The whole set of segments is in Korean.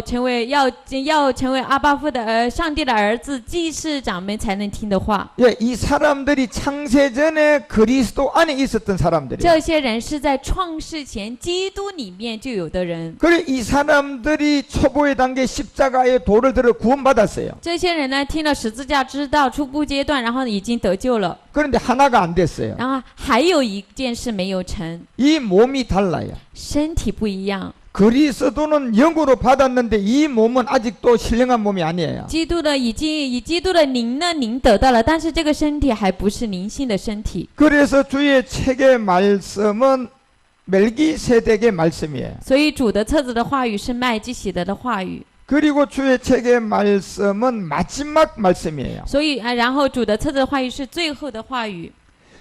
成为阿巴父的上帝的儿子，祭司长们才能听的话。 예, 이 사람들이 창세 전에 그리스도 안에 있었던 사람들이에요. 这些人是在创世前基督里面就有的人。 그래 이 사람들이 초보의 단계 십자가의 도를 들어 구원받았어요. 这些人呢，听了十字架知道初步阶段，然后已经得救了。 그런데 하나가 안 됐어요. 然后还有一件事没有成， 이 몸이 달라요. 身体不一样。 그리스도는 영으로 받았는데 이 몸은 아직도 신령한 몸이 아니에요. 基督的已经以基督的灵呢，您得到了，但是这个身体还不是灵性的身体。 그래서 주의 책의 말씀은 멜기세덱의 말씀이에요. 所以主的册子的话语是麦基洗德的话语。 그리고 주의 책의 말씀은 마지막 말씀이에요. 所以然后主的册子的话语是最后的话语。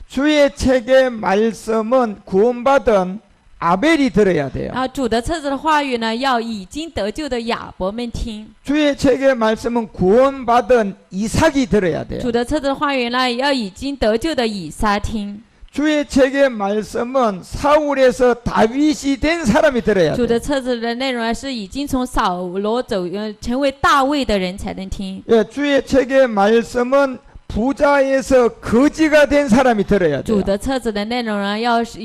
주의 책의 말씀은 구원받은 아벨이 들어야 돼요. 然后主的册子的话语呢，要已经得救的亚伯们听。 주의 책의 말씀은 구원받은 이삭이 들어야 돼요. 主的册子的话语呢，要已经得救的以撒听。 주의 책의 말씀은 사울에서 다윗이 된 사람이 들어야 主 돼요. 的册子的内容呢，是已经从扫罗成为大卫的人才能听。 예, 주의 책의 말씀은 부자에서 거지가 된 사람이 들어야 主 돼요. 的册子的内容呢，要是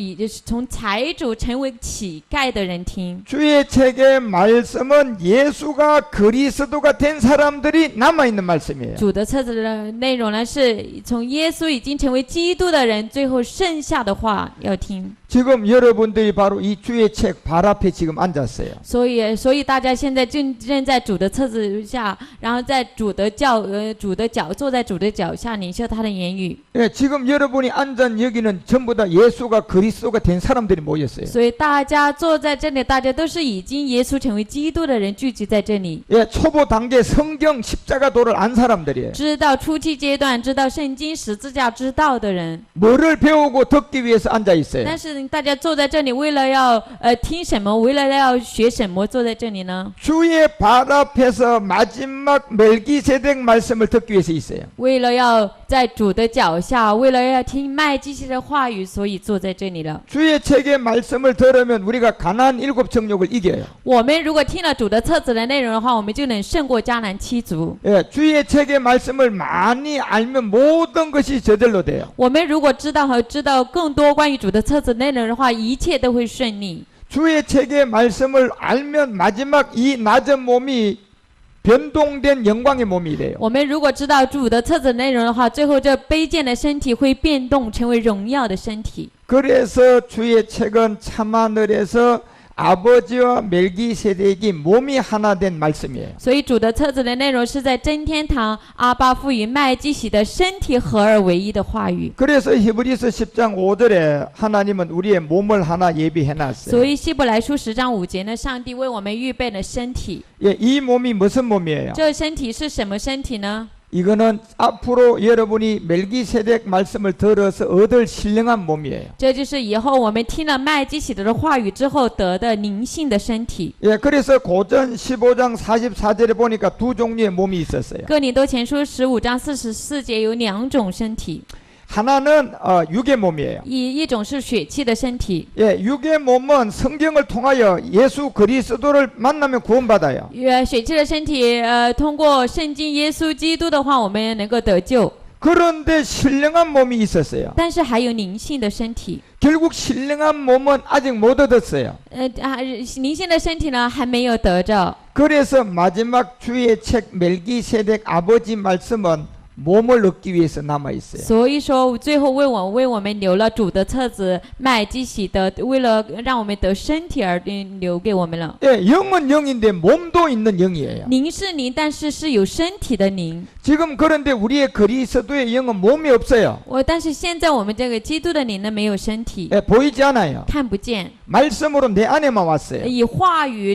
从财主成为乞丐的人听。 주의 책의 말씀은 예수가 그리스도가 된 사람들이 남아있는 말씀이에요. 主的册子的内容呢，是从耶稣已经成为基督的人，最后剩下的话要听。 지금 여러분들이 바로 이 주의 책 발 앞에 지금 앉았어요. 所以大家现在正在主的册子下，然后在主的脚坐在主的脚下领受他的言语。 예, 지금 여러분이 앉은 여기는 전부 다 예수가 그리스도가 된 사람들이 모였어요. 所以大家坐在这里，大家都是已经耶稣成为基督的人聚集在这里， 예, 초보 단계 성경 십자가 도를 안 사람들이에요. 知道初期阶段、知道圣经十字架之道的人。 뭐를 배우고 듣기 위해서 앉아 있어요. 但是大家坐在这里，为了要听什么，为了要学什么，坐在这里呢？ 주의 발 앞에서 마지막 멜기세덱 말씀을 듣기 위해서 있어요. 为了要在主的脚下，为了要听麦基洗的话语，所以坐在这里了。 주의 책의 말씀을 들으면 우리가 가나안 일곱 정욕을 이겨요. 我们如果听了主的册子的内容的话，我们就能胜过迦南七族。 예, 주의 책의 말씀을 많이 알면 모든 것이 저절로 돼요. 我们如果知道更多关于主的册子内容的话，一切都会顺利。 주의 책의 말씀을 알면 마지막 이 낮은 몸이 변동된 영광의 몸이 돼요. 我们如果知道主的册子内容的话，最后这卑贱的身体会变动，成为荣耀的身体。 그래서 주의 책은 참하늘에서 아버지와 멜기세덱이 몸이 하나 된 말씀이에요. 所以主的册子的内容是在真天堂阿巴父与麦基洗的身体合而为一的话语。 그래서 히브리서 10장 5절에 하나님은 우리의 몸을 하나 예비해놨어요. 所以希伯来书10章5节呢，上帝为我们预备了身体。 예, 이 몸이 무슨 몸이에요? 这身体是什么身体呢？ 이거는 앞으로 여러분이 멜기세덱 말씀을 들어서 얻을 신령한 몸이에요. 这就是以后我们听了麦基洗德的话语之后得的灵性的身体。 예, 그래서 고전 15장 44절에 보니까 두 종류의 몸이 있었어요. 哥林多前书15章44节有两种身体， 하나는 육의 몸이에요. 一种是血气的身体。 예, 육의 몸은 성경을 통하여 예수 그리스도를 만나면 구원받아요. 血气的身体，通过圣经耶稣基督的话，我们能够得救。 그런데 신령한 몸이 있었어요. 但是还有灵性的身体， 결국 신령한 몸은 아직 못 얻었어요. 灵性的身体呢还没有得着。 그래서 마지막 주의 책 멜기세덱 아버지 말씀은 몸을 얻기 위해서 남아 있어요. 所以说，最后为我们留了主的册子麦基洗德，为了让我们得身体而留给我们了。 예, 영은 영인데 몸도 있는 영이에요. 灵是灵，但是是有身体的灵。 지금 그런데 우리의 그리스도의 영은 몸이 없어요. 但是现在我们这个基督的灵呢，没有身体， 예, 보이지 않아요. 看不见。 말씀으로 내 안에만 왔어요.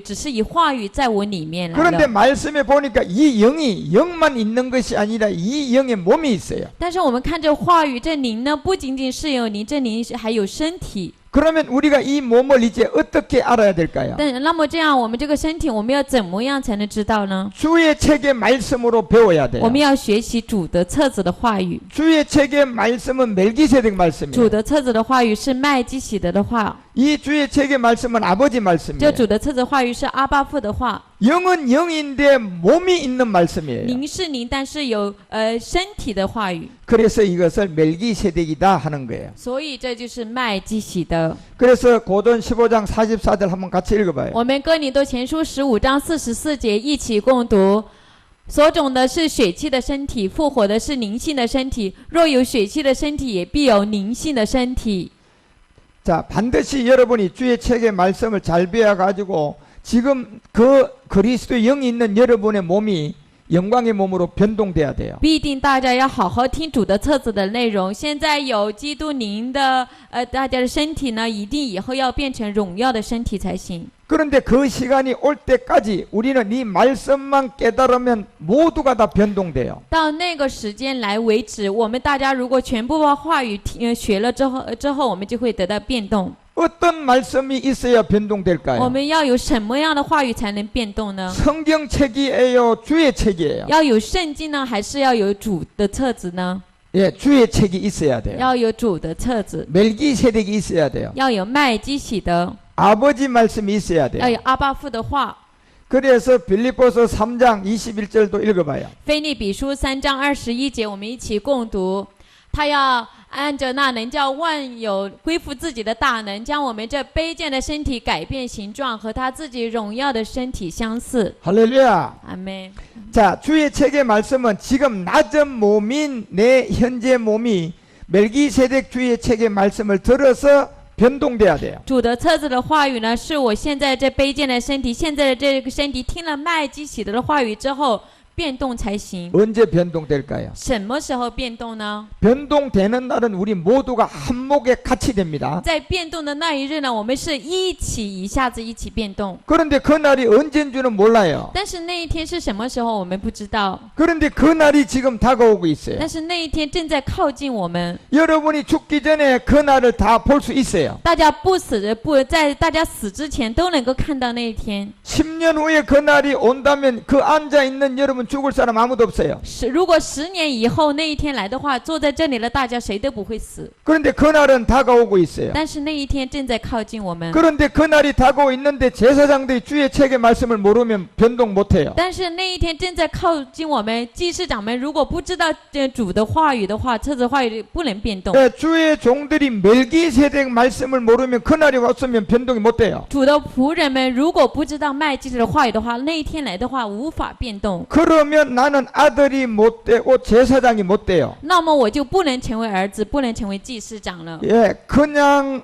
只是以话语在我里面来 그런데 了。 말씀에 보니까 이 영이 영만 있는 것이 아니라 이 영의 몸이 있어요. 但是我们看这话语，这灵呢，不仅仅是有灵，这灵还有身体。 그러면 우리가 이 몸을 이제 어떻게 알아야 될까요? 那么这样，我们这个身体，我们要怎么样才能知道呢？ 주의 책의 말씀으로 배워야 돼요. 我们要学习主的册子的话语。 주의 책의 말씀은 멜기세덱 말씀이에요. 主的册子的话语是麦基洗德的话。이 주의 책의 말씀은 아버지 这 말씀이에요. 主的册子话语是阿爸父的话， 영은 영인데 몸이 있는 말씀이에요. 灵是灵，但是有身体的话语， 그래서 이것을 멜기세덱이다 하는 거예요. 所以这就是麦基洗德。 그래서 고전 15장 44절 한번 같이 읽어봐요. 我们哥林多前书15章44节一起共读。所种的是血气的身体，复活的是灵性的身体。若有血气的身体，也必有灵性的身体。 자, 반드시 여러분이 주의 책의 말씀을 잘 배워가지고 지금 그 그리스도의 영이 있는 여러분의 몸이 영광의 몸으로 변동돼야 돼요. 必定大家要好好听主的册子的内容。现在有基督灵的大家的身体呢，一定以后要变成荣耀的身体才行。 그런데 그 시간이 올 때까지 우리는 이 말씀만 깨달으면 모두가 다 변동돼요. 到那个时间来为止，我们大家如果全部把话语学了之后，我们就会得到变动。 어떤 말씀이 있어야 我 변동될까요? 们要有什么样的话语才能变动呢？ 성경책이에요? 주의 책이에요? 要有圣经呢，还是要有主的册子呢？ 예, 주의 책이 있어야 돼요. 要有主的册子， 멜기세덱이 있어야 돼요. 要有麦基洗德， 아버지 말씀이 있어야 要 돼요. 有阿爸父的话。 그래서 빌립보서 3장 21절도 읽어봐요. 腓立比书3章21节，我们一起共读。他要按着那能叫万有归服自己的大能，将我们这卑贱的身体改变形状，和他自己荣耀的身体相似。 할렐루야. 阿门。 자, 주의 책의 말씀은 지금 낮은 몸인 내 현재 몸이 멜기세덱 주의 책의 말씀을 들어서 변동돼야 돼요. 主的册子的话语呢，是我现在这卑贱的身体，现在的这个身体听了麦基洗德的话语之后，变动才行。 언제 변동될까요? 什么时候变动呢？ 변동되는 날은 우리 모두가 한목에 같이 됩니다. 在变动的那一日呢，我们是一下子一起变动。 그런데 그 날이 언제인 줄은 몰라요. 但是那一天是什么时候，我们不知道。 그런데 그 날이 지금 다가오고 있어요. 但是那一天正在靠近我们。 여러분이 죽기 전에 그 날을 다 볼 수 있어요. 大家在大家死之前都能够看到那一天。 10년 후에 그 날이 온다면 그 앉아 있는 여러분 죽을 사람 아무도 없어요. 如果10年以后那一天来的话，坐在这里的大家谁都不会死。 그런데 그 날은 다가오고 있어요. 但是那一天正在靠近我们。 그런데 그 날이 다가오고 있는데 제사장들이 주의 책의 말씀을 모르면 변동 못해요. 但是那一天正在靠近我们，祭司长们如果不知道主的话语的话，册子话语不能变动。 네, 주의 종들이 멜기세덱 말씀을 모르면 그 날이 왔으면 변동이 못 돼요. 主的仆人们如果不知道麦基洗的话语的话，那一天来的话无法变动。 그러면 나는 아들이 못 되고 제사장이 못 돼요. 那么我就不能成为儿子，不能成为祭司长了。 예, 그냥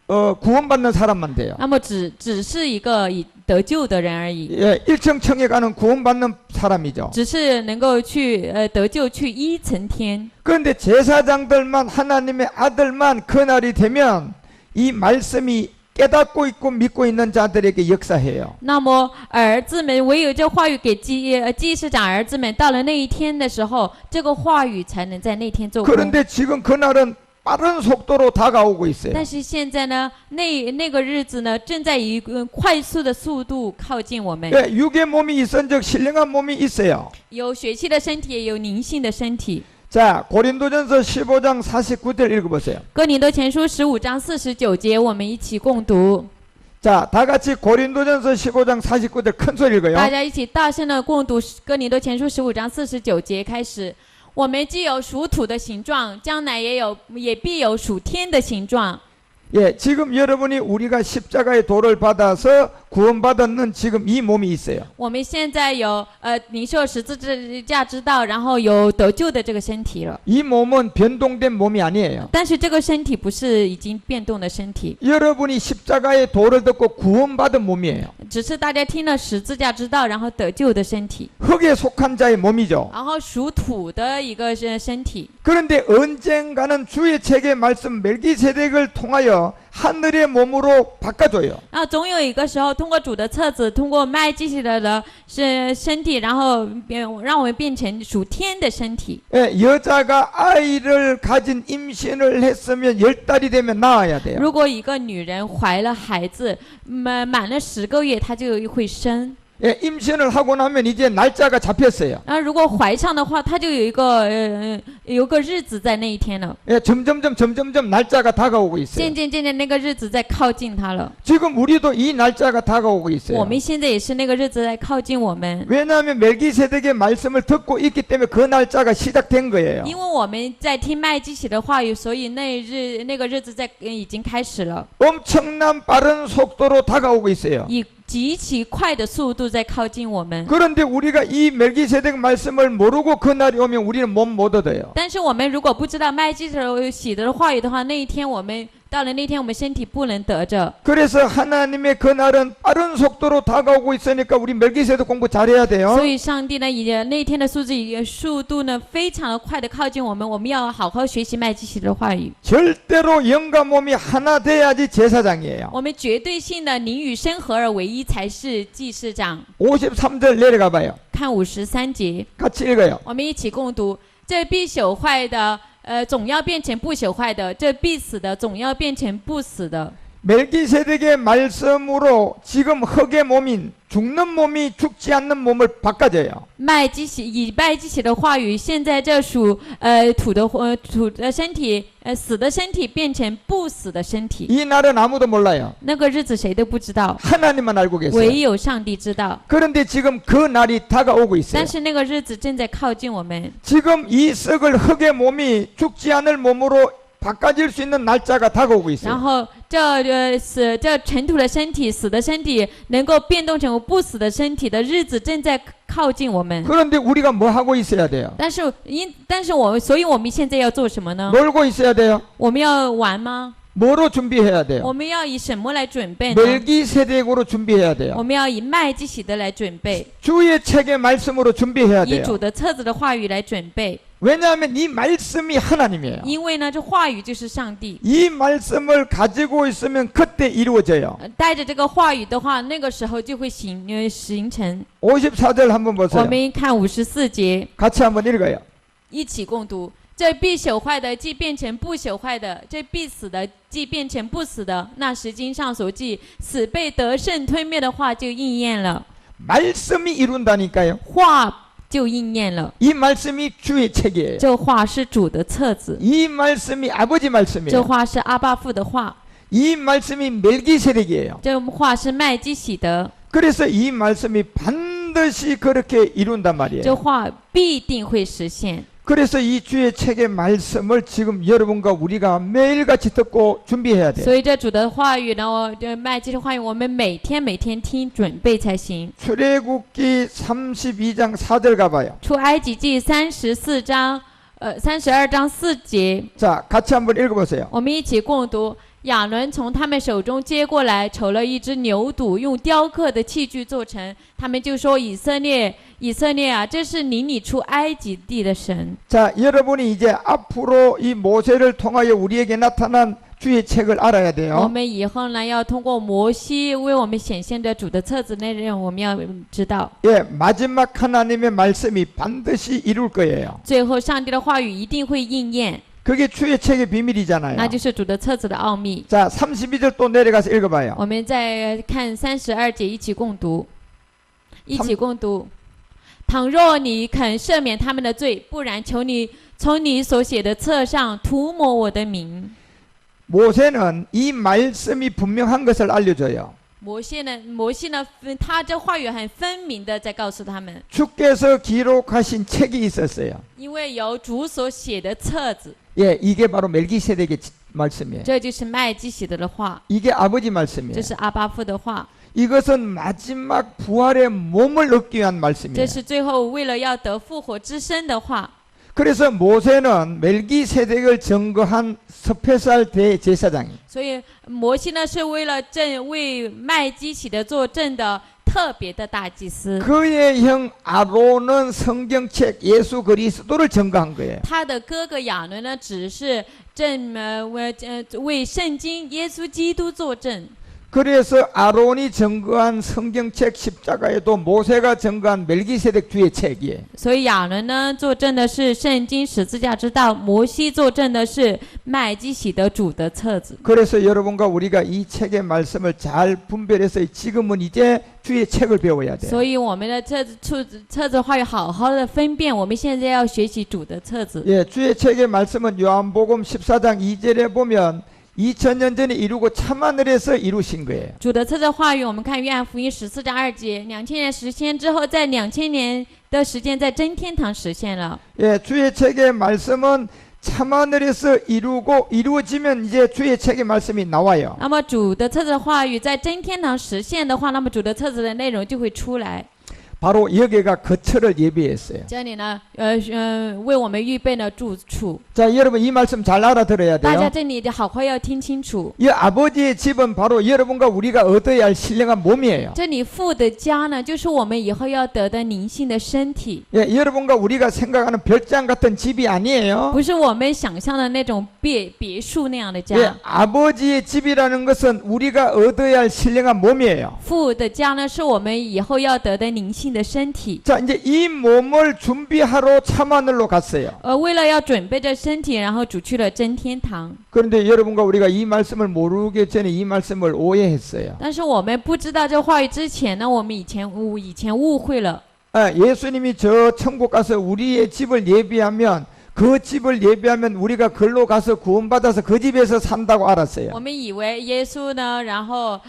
구원받는 사람만 돼요. 那么只是一个得救的人而已， 예, 1층 청에 가는 구원받는 사람이죠. 只是能够去得救去一层天。 그런데 제사장들만 하나님의 아들만 그 날이 되면 이 말씀이 깨닫고 있고 믿고 있는 자들에게 역사해요. 那么儿子们唯有这话语给祭司长儿子们，到了那一天的时候，这个话语才能在那天做工。 그런데 지금 그 날은 빠른 속도로 다가오고 있어요. 但是现在呢，那个日子呢，正在以快速的速度靠近我们。 예, 육의 몸이 있은즉 신령한 몸이 있어요. 有血气的身体，也有灵性的身体。 자, 고린도전서 15장 49절 읽어보세요. 哥林多前书15章49节，我们一起共读。 자, 다 같이 고린도전서 15장 49절 큰 소리 읽어요. 大家一起大声的共读哥林多前书15章49节开始。我们既有属土的形状，将来也必有属天的形状。 예, 지금 여러분이 우리가 십자가의 도를 받아서 구원받았는 지금 이 몸이 있어요. 我们现在有领受十字架之道，然后有得救的这个身体了。 이 몸은 변동된 몸이 아니에요. 但是这个身体不是已经变动的身体， 여러분이 십자가의 도를 듣고 구원받은 몸이에요. 只是大家听了十字架之道，然后得救的身体， 흙에 속한 자의 몸이죠. 然后属土的一个身体。 그런데 언젠가는 주의 책의 말씀 멜기세덱을 통하여 하늘의 몸으로 바꿔줘요. 然后总有一个时候，通过主的册子，通过麦基洗德的身体，然后让我们变成属天的身体。 예, 여자가 아이를 가진 임신을 했으면 10달이 되면 낳아야 돼요. 如果一个女人怀了孩子，满了10个月，她就会生。 예, 임신을 하고 나면 이제 날짜가 잡혔어요. 然后如果怀上的话，它就有个日子在那一天了。 예, 점점점 날짜가 다가오고 있어요. 渐渐那个日子在靠近它了。 지금 우리도 이 날짜가 다가오고 我 있어요. 们现在也是那个日子在靠近我们， 왜냐하면 멜기세덱의 말씀을 듣고 있기 때문에 그 날짜가 시작된 거예요. 因为我们在听麦基洗的话语，所以那个日子已经开始了， 엄청난 빠른 속도로 다가오고 있어요. 以极其快的速度在靠近我们。 그런데 우리가 이 멜기세덱 말씀을 모르고 그 날이 오면 우리는 몸 못 얻어요. 但是我们如果不知道麦基洗的话语的话，那一天我们到了那天，我们身体不能得着。 그래서 하나님의 그 날은 빠른 속도로 다가오고 있으니까 우리 멜기세덱 공부 잘해야 돼요. 所以上帝呢，那一天的速度呢，非常的快的靠近我们，我们要好好学习麦基洗的话语。 절대로 영과 몸이 하나 돼야지 제사장이에요. 我们绝对性的灵与身合而为一才是祭司长。 53절 내려가 봐요. 看53节， 같이 읽어요. 我们一起共读：这必朽坏的，总要变成不朽坏的；这必死的，总要变成不死的。 멜기세덱의 말씀으로 지금 흙의 몸인 죽는 몸이 죽지 않는 몸을 바꿔줘요. 以麦基洗的话语，现在这属土的身体，死的身体变成不死的身体。 이 날은 아무도 몰라요. 那个日子谁都不知道， 하나님만 알고 계세요. 唯有上帝知道。 그런데 지금 그 날이 다가오고 있어요. 但是那个日子正在靠近我们。 지금 이 썩을 흙의 몸이 죽지 않을 몸으로 바꿔질 수 있는 날짜가 다가오고 然 있어요. 后这尘土的身体、死的身体能够变动成不死的身体的日子正在靠近我们。 그런데 우리가 뭐 하고 있어야 돼요? 所以我们现在要做什么呢？ 놀고 있어야 돼요? 我们要玩吗？ 뭐로 준비해야 돼요? 我们要以什么来准备呢？ 멜기세덱으로 준비해야 我 돼요. 们要以麦基洗德来准备， 주의 책의 말씀으로 준비해야 以 돼요. 主的册子的话语来准备。 왜냐하면 이 말씀이 하나님이에요. 因为呢，这话语就是上帝。 이 말씀을 가지고 있으면 그때 이루어져요. 带着这个话语的话，那个时候就会形成。 54절 한번 我 보세요. 们看54节， 같이 한번 읽어요. 一起共读：这必朽坏的，既变成不朽坏的；这必死的，既变成不死的。那时经上所记，死被得胜吞灭的话就应验了， 말씀이 이룬다니까요. 话就应验了。 이 말씀이 주의 책이에요. 这话是主的册子， 이 말씀이 아버지 这 말씀이에요. 话是阿爸父的话， 이 말씀이 멜기세덱이에요. 这话是麦基洗德， 그래서 이 말씀이 반드시 그렇게 이룬단 这 말이에요. 话必定会实现。 그래서 이 주의 책의 말씀을 지금 여러분과 우리가 매일같이 듣고 준비해야 돼요. 所以这主的话语呢，麦基的话语，我们每天听，准备才行。 출애굽기 32장 4절 가봐요. 出埃及记32章4节， 자, 같이 한번 읽어보세요. 我们一起共读。亚伦从他们手中接过来，筹了一只牛犊，用雕刻的器具做成。他们就说：“以色列啊，这是领你出埃及地的神。” 자, 여러분이 이제 앞으로 이 모세를 통하여 우리에게 나타난 주의 책을 알아야 我 돼요. 们以后呢，要通过摩西为我们显现的主的册子内容，我们要知道， 예, 마지막 하나님의 말씀이 반드시 이룰 거예요. 最后上帝的话语一定会应验， 그게 주의 책의 비밀이잖아요. 那就是主的册子的奥秘。 자, 32절 또 내려가서 읽어봐요. 我们再看32节，一起共读，一起共读。倘若你肯赦免他们的罪，不然求你从你所写的册上涂抹我的名。 모세는 이 말씀이 분명한 것을 알려줘요. 摩西呢，他这话语很分明的在告诉他们， 주께서 기록하신 책이 있었어요. 因为有主所写的册子， 예, 이게 바로 멜기세덱의 말씀이에요. 这就是麦基洗德的话， 이게 아버지 这 말씀이에요. 是阿巴父的话， 이것은 마지막 부활의 몸을 얻기 위한 这 말씀이에요. 是最后为了要得复活之身的话。 그래서 모세는 멜기세덱을 증거한 스페셜 대제사장이. 所以摩西呢是为麦基洗德做证的特别的大祭司。 그의 형 아론은 성경책 예수 그리스도를 증거한 거예요. 他的哥哥亚伦呢，只是为圣经耶稣基督作证。 그래서 아론이 증거한 성경책 십자가에도 모세가 증거한 멜기세덱 주의 책이에요. 所以亚伦呢作证的是圣经十字架之道，摩西作证的是麦基洗德主的册子。 그래서 여러분과 우리가 이 책의 말씀을 잘 분별해서 지금은 이제 주의 책을 배워야 돼요. 所以我们的册子话语好好的分辨，我们现在要学习主的册子。 예, 주의 책의 말씀은 요한복음 14장 2절에 보면 2000년 전에 이루고 참하늘에서 이루신 거예요. 主的册子话语，我们看约翰福音14章2节，2000年实现之后，在2000年的时间在真天堂实现了。 예, 주의 책의 말씀은 참하늘에서 이루어지면 이제 주의 책의 말씀이 나와요. 那么主的册子话语在真天堂实现的话，那么主的册子的内容就会出来。 바로 여기가 거처를 예비했어요. 这里呢，为我们预备了住处。 자, 여러분 이 말씀 잘 알아들어야 大家 돼요. 这里好好要听清楚。 이 아버지의 집은 바로 여러분과 우리가 얻어야 할 신령한 몸이에요. 这里父的家呢，就是我们以后要得的灵性的身体， 예, 여러분과 우리가 생각하는 별장 같은 집이 아니에요. 不是我们想象的那种别墅那样的 예, 家。 아버지의 집이라는 것은 우리가 얻어야 할 신령한 몸이에요. 父的家呢，是我们以后要得的灵性的身体。 자, 이제 이 몸을 준비하러 참하늘로 갔어요. 为了要准备这身体，然后主去了真天堂。 그런데 여러분과 우리가 이 말씀을 모르기 전에 이 말씀을 오해했어요. 但是我们不知道这话语之前呢，我们以前误会了。 아, 예수님이 저 천국 가서 우리의 집을 예비하면 그 집을 예비하면 우리가 걸로 가서 구원받아서 그 집에서 산다고 알았어요. 我们以为耶稣呢，然后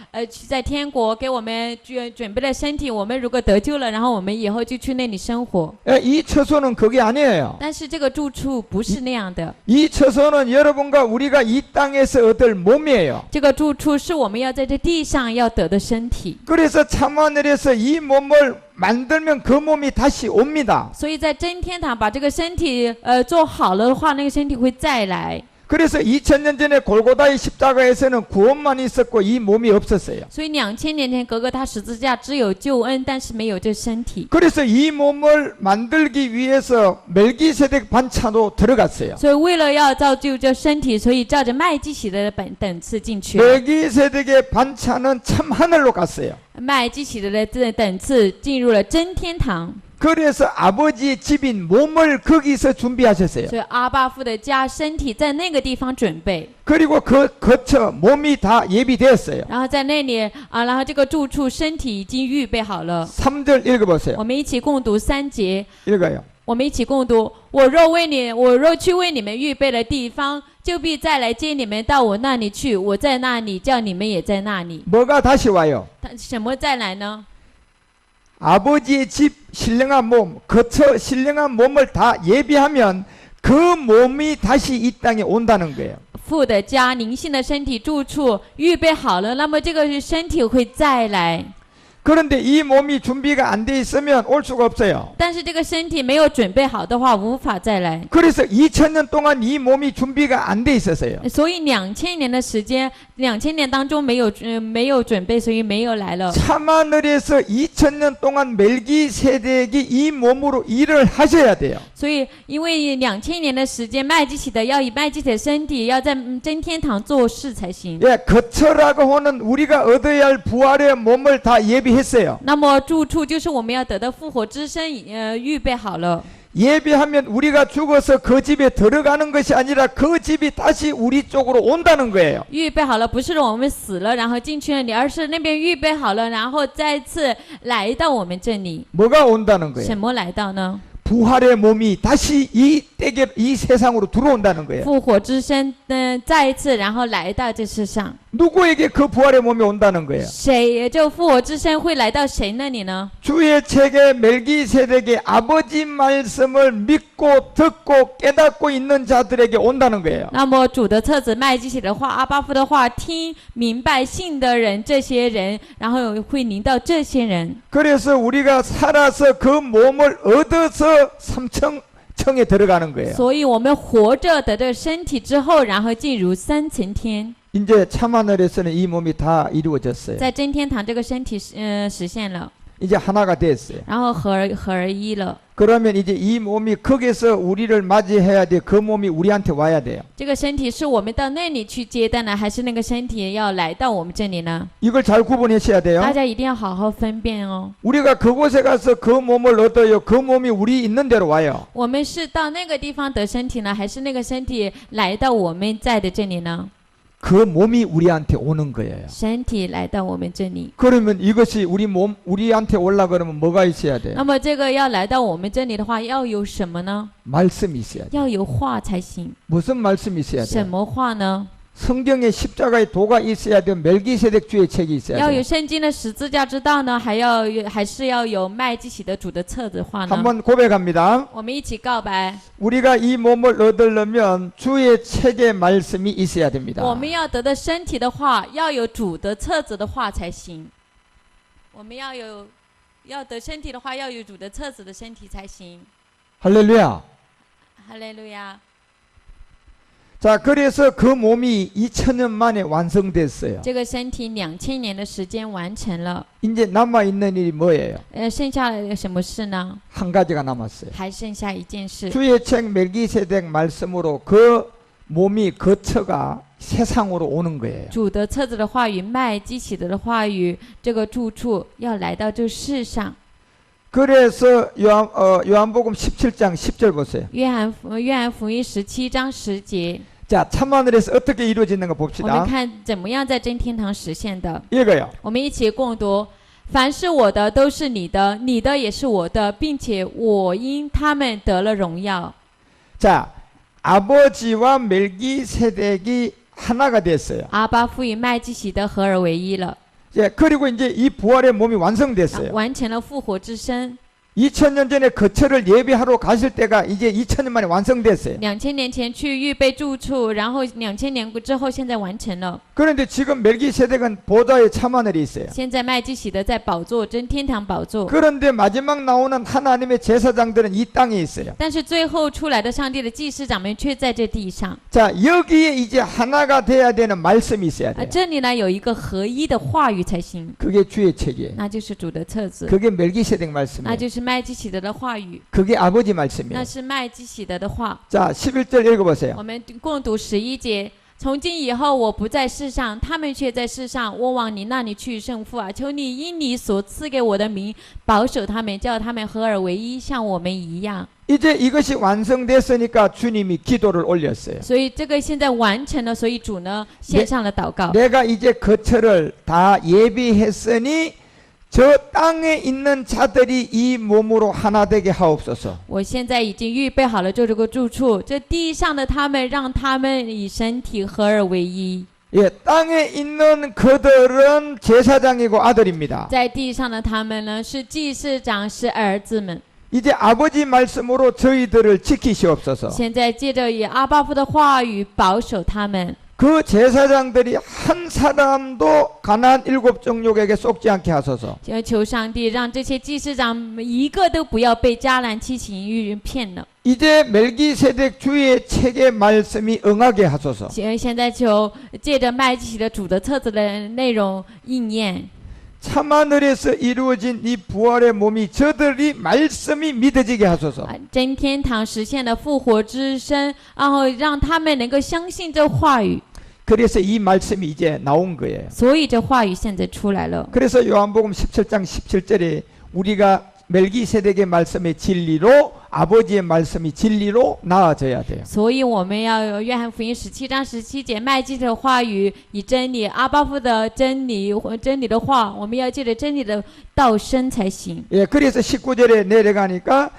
在天国给我们准备了身体，我们如果得救了，然后我们以后就去那里生活。 예, 이 처소는 그게 아니에요. 但是这个住处不是那样的， 이 처소는 여러분과 우리가 이 땅에서 얻을 몸이에요. 这个住处是我们要在这地上要得的身体。 그래서 참하늘에서 이 몸을 만들면 그 몸이 다시 옵니다. 所以在真天堂把这个身体做好了的话，那个身体会再来。 그래서 2000년 전에 골고다의 십자가에서는 구원만 있었고 이 몸이 없었어요. 所以2000年前格格他十字架只有救恩，但是没有这身体。 그래서 이 몸을 만들기 위해서 멜기세덱 반차도 들어갔어요. 所以为了要造就这身体，所以照着麦基洗德的等次进去了。 멜기세덱의 반차는 참 하늘로 갔어요. 麦基洗德的等次进入了真天堂。 그래서 아버지의 집인 몸을 거기서 준비하셨어요. 所以阿爸父的家身体在那个地方准备， 그리고 그 거처 몸이 다 예비되었어요. 然后在那里然后这个住处身体已经预备好了。 3절 읽어보세요. 我们一起共读3节。 읽어요. 我们一起共读：我若去为你们预备了地方，就必再来接你们到我那里去。我在那里，叫你们也在那里。 뭐가 다시 와요? 什么再来呢？ 아버지의 집 신령한 몸, 거처 신령한 몸을 다 예비하면 그 몸이 다시 이 땅에 온다는 거예요. 父的家灵性的身体住处预备好了，那么这个身体会再来。 그런데 이 몸이 준비가 안 돼 있으면 올 수가 없어요. 但是这个身体没有准备好的话，无法再来。 그래서 2000년 동안 이 몸이 준비가 안 돼 있었어요. 所以2000年的时间，2000年当中没有准备，所以没有来了。 참하늘에서 2000년 동안 멜기세덱이 이 몸으로 일을 하셔야 돼요. 所以因为2000年的时间，麦基洗德要以麦基洗德身体要在真天堂做事才行。 예, 거처라고 하는 우리가 얻어야 할 부활의 몸을 다 예비했어요. 那么住处就是我们要得的复活之身，预备好了。 예비하면 우리가 죽어서 그 집에 들어가는 것이 아니라 그 집이 다시 우리 쪽으로 온다는 거예요. 预备好了，不是我们死了然后进去那里，而是那边预备好了，然后再次来到我们这里。 뭐가 온다는 거예요? 什么来到呢？ 부활의 몸이 다시 이 세상으로 들어온다는 거예요. 复活之身，再一次然后来到这世上。 누구에게 그 부활의 몸이 온다는 거예요? 谁就复活之身会来到谁那里呢？ 주의 책에 멜기세덱의 아버지 말씀을 믿고 듣고 깨닫고 있는 자들에게 온다는 거예요. 那么主的册子麦基洗的话，阿巴夫的话，听明白信的人，这些人，然后会临到这些人。 그래서 우리가 살아서 그 몸을 얻어서 삼층청에 들어가는 거예요. 所以我们活着得到身体之后，然后进入3层天。 이제 참하늘에서는 이 몸이 다 이루어졌어요. 在真天堂这个身体实现了。 이제 하나가 됐어요. 然后合而一了。 그러면 이제 이 몸이 거기서 우리를 맞이해야 돼. 그 몸이 우리한테 와야 돼요. 这个身体是我们到那里去接待呢，还是那个身体要来到我们这里呢？ 이걸 잘 구분하셔야 돼요. 大家一定要好好分辨哦。 우리가 그곳에 가서 그 몸을 얻어요. 그 몸이 우리 있는 대로 와요. 我们是到那个地方得身体呢，还是那个身体来到我们在的这里呢？ 그 몸이 우리한테 오는 거예요. 身体来到我们这里， 그러면 이것이 우리한테 올라 그러면 뭐가 있어야 돼요? 那么这个要来到我们这里的话，要有什么呢？ 말씀이 있어야 돼요. 要有话才行。 무슨 말씀이 있어야 什 돼요? 么话呢？ 성경에 십자가의 도가 있어야 돼요. 멜기세덱 주의 책이 있어야 要有 돼요. 圣经的十字架之道呢，还是要有麦基洗德主的册子话呢？ 한번 고백합니다. 我们一起告白， 우리가 이 몸을 얻으려면 주의 책의 말씀이 있어야 됩니다. 我们要得的身体的话，要有主的册子的话才行。我们要得身体的话，要有主的册子的身体才行。 할렐루야. 哈利路亚！ 자, 그래서 그 몸이 2000년 만에 완성됐어요. 这个身体2000年的时间完成了， 이제 남아있는 일이 뭐예요? 剩下了什么事呢？ 한 가지가 남았어요. 还剩下一件事。 주의 책 멜기세덱 말씀으로 그 몸이 거처가 세상으로 오는 거예요. 主的册子的话语，麦基洗德的话语，这个住处要来到这世上。 그래서 요한복음 17장 10절 보세요. 约翰福音17章10节， 자, 참하늘에서 어떻게 이루어지는가 我们 봅시다. 看怎么样在真天堂实现的。 읽어요. 我们一起共读：凡是我的都是你的，你的也是我的，并且我因他们得了荣耀。 자, 아버지와 멜기세덱이 하나가 됐어요. 阿巴父与麦基洗德合而为一了， 예, 그리고 이제 이 부활의 몸이 완성됐어요. 完成了复活之身。 2000년 전에 거처를 예비하러 가실 때가 이제 2000년 만에 완성됐어요. 2000年前去预备住处，然后2000年之后现在完成了。 그런데 지금 멜기세덱은 보좌에 참하늘이 있어요. 现在麦基洗德在宝座，真天堂宝座。 그런데 마지막 나오는 하나님의 제사장들은 이 땅에 있어요. 但是最后出来的上帝的祭司长们却在这地上。 자, 여기에 이제 하나가 돼야 되는 말씀이 있어야 돼요. 这里呢有一个合一的话语才行， 그게 주의 책이에요. 那就是主的册子， 그게 멜기세덱 那 말씀이에요. 就是麦基洗德的话语， 그게 아버지 那 말씀이에요. 是麦基洗德的话。 자, 11절 읽어보세요. 我们共读11节。从今以后，我不在世上，他们却在世上。我往你那里去，圣父啊，求你因你所赐给我的名，保守他们，叫他们合而为一，像我们一样。 이제 이것이 완성됐으니까 주님이 기도를 올렸어요. 所以这个现在完成了，所以主呢献上了祷告。 내가 이제 거처를 다 예비했으니 저 땅에 있는 자들이 이 몸으로 하나 되게 하옵소서. 我现在已经预备好了这个住处，这地上的他们，让他们以身体合而为一。 예, 땅에 있는 그들은 제사장이고 아들입니다. 在地上的他们呢，是祭司长，是儿子们。 이제 아버지 말씀으로 저희들을 지키시옵소서. 现在借着以阿巴父的话语保守他们。 그 제사장들이 한 사람도 가나안 7종족에게 속지 않게 하소서. 求上帝让这些祭司长一个都不要被迦南七情欲骗了。 이제 멜기세덱 주의 책의 말씀이 응하게 하소서. 现在求借着麦基洗德主的册子的内容应验。 참하늘에서 이루어진 이 부활의 몸이 저들이 말씀이 믿어지게 하소서. 真天堂实现了复活之身，然后让他们能够相信这话语。 그래서 이 말씀이 이제 나온 거예요. 所以这话语现在出来了。 그래서 요한복음 17장 17절에 우리가 멜기세덱의 말씀의 진리로 아버지의 말씀이 진리로 나아져야 돼요. 所以我们要有约翰福音17章17节麦基的话语，以真理阿巴父的真理的话，我们要借着真理的道生才行。 예, 그래서 19절에 내려가니까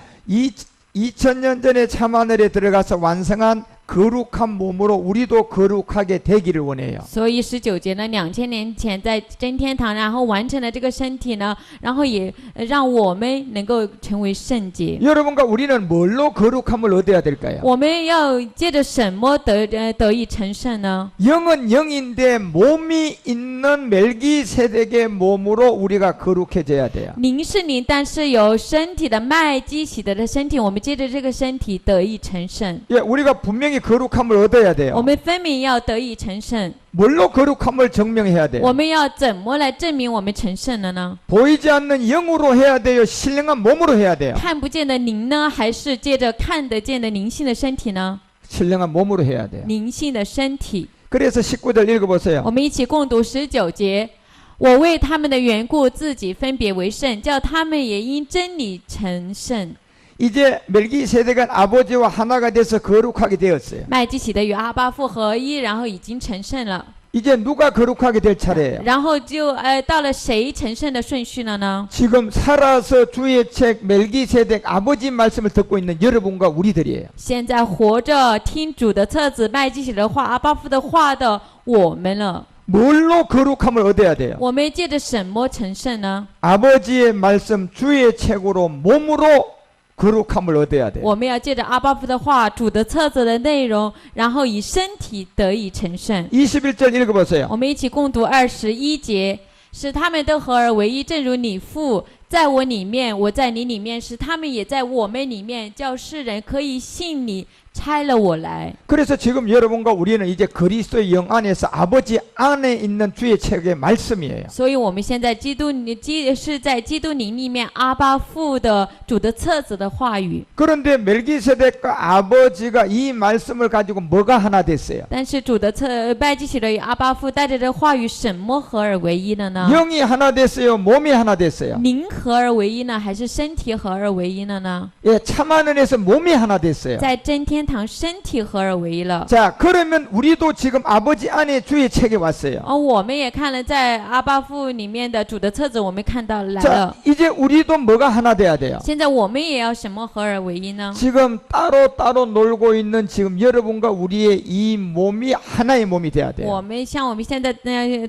2000년 전에 참하늘에 들어가서 완성한 거룩한 몸으로 우리도 거룩하게 되기를 원해요. 所以19节呢，2000年前在真天堂，然后完成了这个身体呢，然后也让我们能够成为圣洁。 여러분과 우리는 뭘로 거룩함을 얻어야 될까요? 我们要借着什么得以成圣呢？ 영은 영인데 몸이 있는 멜기세덱의 몸으로 우리가 거룩해져야 돼요. 灵是灵，但是有身体的麦基洗德的身体，我们借着这个身体得以成圣。 예, 우리가 분명히 거룩함을 얻어야 我 돼요. 们分明要得以成圣。 뭘로 거룩함을 증명해야 돼요? 我们要怎么来证明我们成圣了呢？ 보이지 않는 영으로 해야 돼요? 신령한 몸으로 해야 돼요? 看不见的灵呢，还是借着看得见的灵性的身体呢？ 신령한 몸으로 해야 돼요. 灵性的身体。 그래서 19절 읽어보세요. 我们一起共读19节。我为他们的缘故，自己分别为圣，叫他们也因真理成圣。 이제 멜기세덱은 아버지와 하나가 돼서 거룩하게 되었어요. 麦基洗德与阿巴父合一，然后已经成圣了。 이제 누가 거룩하게 될 차례예요? 然后就到了谁成圣的顺序了呢？ 지금 살아서 주의 책 멜기세덱 아버지 말씀을 듣고 있는 여러분과 우리들이에요. 现在活着听主的册子麦基洗德的话、阿巴父的话的我们了。 뭘로 거룩함을 얻어야 돼요? 我们借着什么成圣呢？ 아버지의 말씀 주의 책으로 몸으로 거룩함을 얻어야 돼요. 我们要借着阿巴父的话、主的册子的内容，然后以身体得以成圣。 21절 읽어보세요. 我们一起共读21节，使他们都合而为一，正如你父在我里面，我在你里面，使他们也在我们里面，叫世人可以信你差了我来。 그래서 지금 여러분과 우리는 이제 그리스도의 영 안에서 아버지 안에 있는 주의 책의 말씀이에요. 所以我们现在是在基督灵里面阿巴父的主的册子的话语。 그런데 멜기세덱과 아버지가 이 말씀을 가지고 뭐가 하나 됐어요? 但是主的麦基洗德与阿巴父带着这话语，什么合而为一了呢？ 영이 하나 됐어요? 몸이 하나 됐어요? 灵合而为一呢，还是身体合而为一了呢？ 예, 참하늘에서 몸이 하나 됐어요. 在真天堂，身体合而为一了。 자, 그러면 우리도 지금 아버지 안에 주의 책에 왔어요. 我们也看了在阿巴父里面的主的册子，我们看到来 자, 了。 이제 우리도 뭐가 하나 돼야 돼요? 现在我们也要什么合而为一呢？ 지금 따로 놀고 있는 지금 여러분과 우리의 이 몸이 하나의 몸이 돼야 我 돼요. 们像我们现在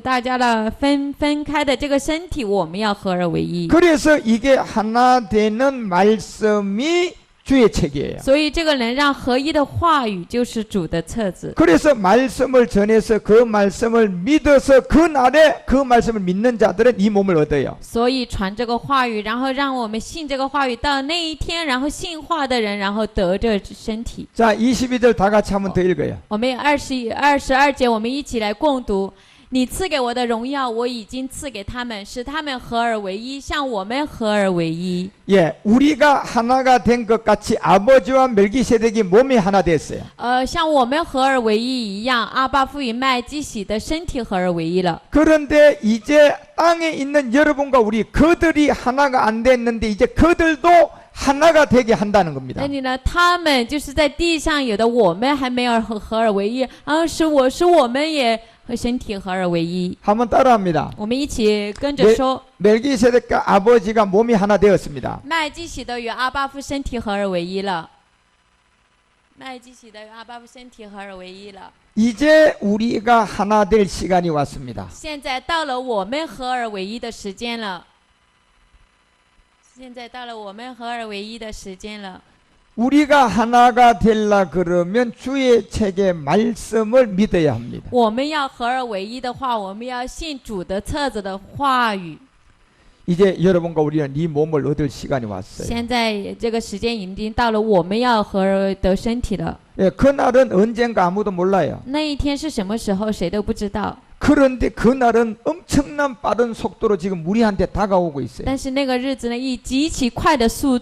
大家的分开的这个身体，我们要合而为一。 그래서 이게 하나 되는 말씀이 주의 책이에요. 所以这个能让合一的话语就是主的册子。 그래서 말씀을 전해서 그 말씀을 믿어서 그 날에 그 말씀을 믿는 자들은 이 몸을 얻어요. 所以传这个话语，然后让我们信这个话语，到那一天，然后信话的人，然后得着身体。 자, 22절 다 같이 한번 더 읽어요. 我们22节，我们一起来共读。你赐给我的荣耀，我已经赐给他们，使他们合而为一，像我们合而为一。 예, 우리가 하나가 된 것 같이 아버지와 멜기세덱이 몸이 하나 됐어요. 像我们合而为一一样，阿巴父与麦基洗的身体合而为一了。 그런데 이제 땅에 있는 여러분과 우리 그들이 하나가 안 됐는데 이제 그들도 하나가 되게 한다는 겁니다. 那你呢？他们就是在地上有的，我们还没有合而为一，然后使我们也和身体合而为一。 한번 따라합니다. 我们一起跟着说。 멜기세덱과 아버지가 몸이 하나 되었습니다. 麦基洗德与阿巴父身体合而为一了。麦基洗德与阿巴父身体合而为一了。 이제 우리가 하나 될 시간이 왔습니다. 现在到了我们合而为一的时间了。现在到了我们合而为一的时间了。 우리가 하나가 되려 그러면 주의 책의 말씀을 믿어야 합니다. 我们要合而为一的话，我们要信主的册子的话语。 이제 여러분과 우리는 이 몸을 얻을 시간이 왔어요. 现在这个时间已经到了，我们要合而得身体了。 예, 그날은 언젠가 아무도 몰라요. 那一天是什么时候，谁都不知道。 그런데 그날은 엄청난 빠른 속도로 지금 우리한테 다가오고 있어요. 但是那个日子呢，以极其快的速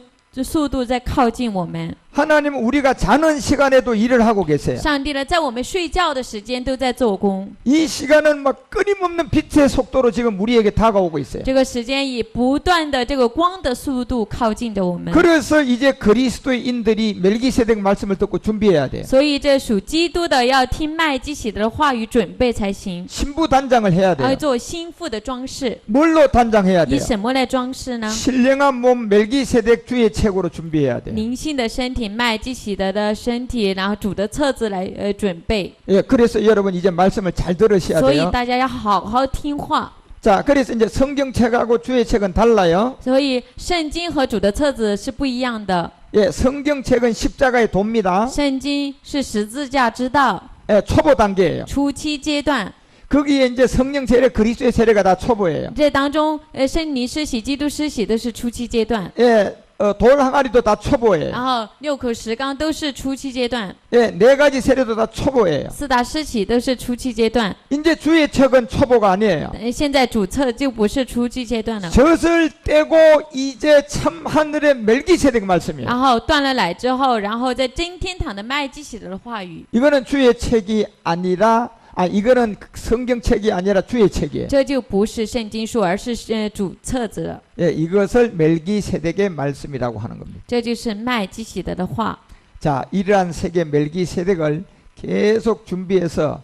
度在靠近我们。 하나님은 우리가 자는 시간에도 일을 하고 계세요. 上帝呢，在我们睡觉的时间都在做工。 이 시간은 막 끊임없는 빛의 속도로 지금 우리에게 다가오고 있어요. 这个时间以不断的这个光的速度靠近着我们。 그래서 이제 그리스도인들이 멜기세덱 말씀을 듣고 준비해야 돼요. 所以这属基督的要听麦基洗德的话语，准备才行。 신부 단장을 해야 要 돼요. 做心腹的装饰， 뭘로 단장해야 以 돼요? 什么来装饰呢？ 신령한 몸 멜기세덱 주의 책으로 준비해야 돼요. 灵性的身体，麦基洗德的身体，然后主的册子来准备。 예, 그래서 여러분 이제 말씀을 잘 들으셔야 所以 돼요. 大家要好好听话。 자, 그래서 이제 성경책하고 주의 책은 달라요. 所以圣经和主的册子是不一样的。 예, 성경책은 십자가의 도입니다. 圣经是十字架之道， 예, 초보 단계예요. 初期阶段。 거기에 이제 성령 세례, 그리스도의 세례가 다 초보예요. 这当中，圣灵施洗、基督施洗都是初期阶段。 예, 돌 항아리도 다 초보예요. 然后6口石缸都是初期阶段， 예, 4가지 세례도 다 초보예요. 4大施洗都是初期阶段。 이제 주의 척은 초보가 아니에요. 现在主测就不是初期阶段了。 젖을 떼고 이제 참 하늘의 멜기세덱 말씀이에요. 然后断了奶之后，然后在真天堂的麦基洗德的话语， 이거는 주의 책이 아니라 이거는 성경책이 아니라 주의 책이에요. 这就不是圣经书，而是主册子了。 예, 이것을 멜기세덱의 말씀이라고 하는 겁니다. 这就是麦基洗德的话。 자, 이러한 세계 멜기세덱을 계속 준비해서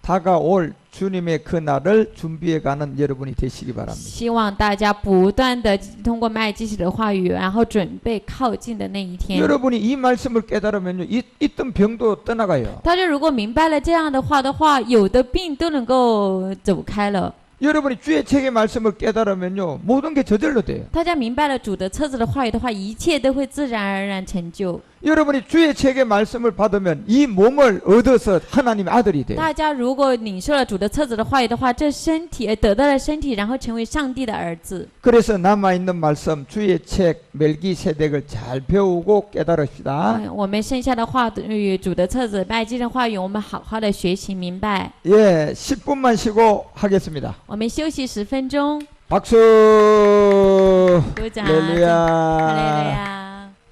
다가올 주님의 그 날을 준비해가는 여러분이 되시기 바랍니다. 希望大家不断的通过麦基洗德的话语，然后准备靠近的那一天。 여러분이 이 말씀을 깨달으면요, 있던 병도 떠나가요. 大家如果明白了这样的话的话，有的病都能够走开了。 여러분이 주의 책의 말씀을 깨달으면요, 모든 게 저절로 돼요. 大家明白了主的册子的话语的话，一切都会自然而然成就。 여러분이 주의 책의 말씀을 받으면 이 몸을 얻어서 하나님의 아들이 돼요. 大家如果领受了主的册子的话语的话，这身体得到了身体，然后成为上帝的儿子。 그래서 남아있는 말씀 주의 책 멜기세덱을 잘 배우고 깨달읍시다. 我们剩下的话语，主的册子麦基的话语，我们好好的学习明白。 예, 10분만 쉬고 하겠습니다. 我们休息10分钟， 박수. 鼓掌， 할렐루야. 哈利路亚。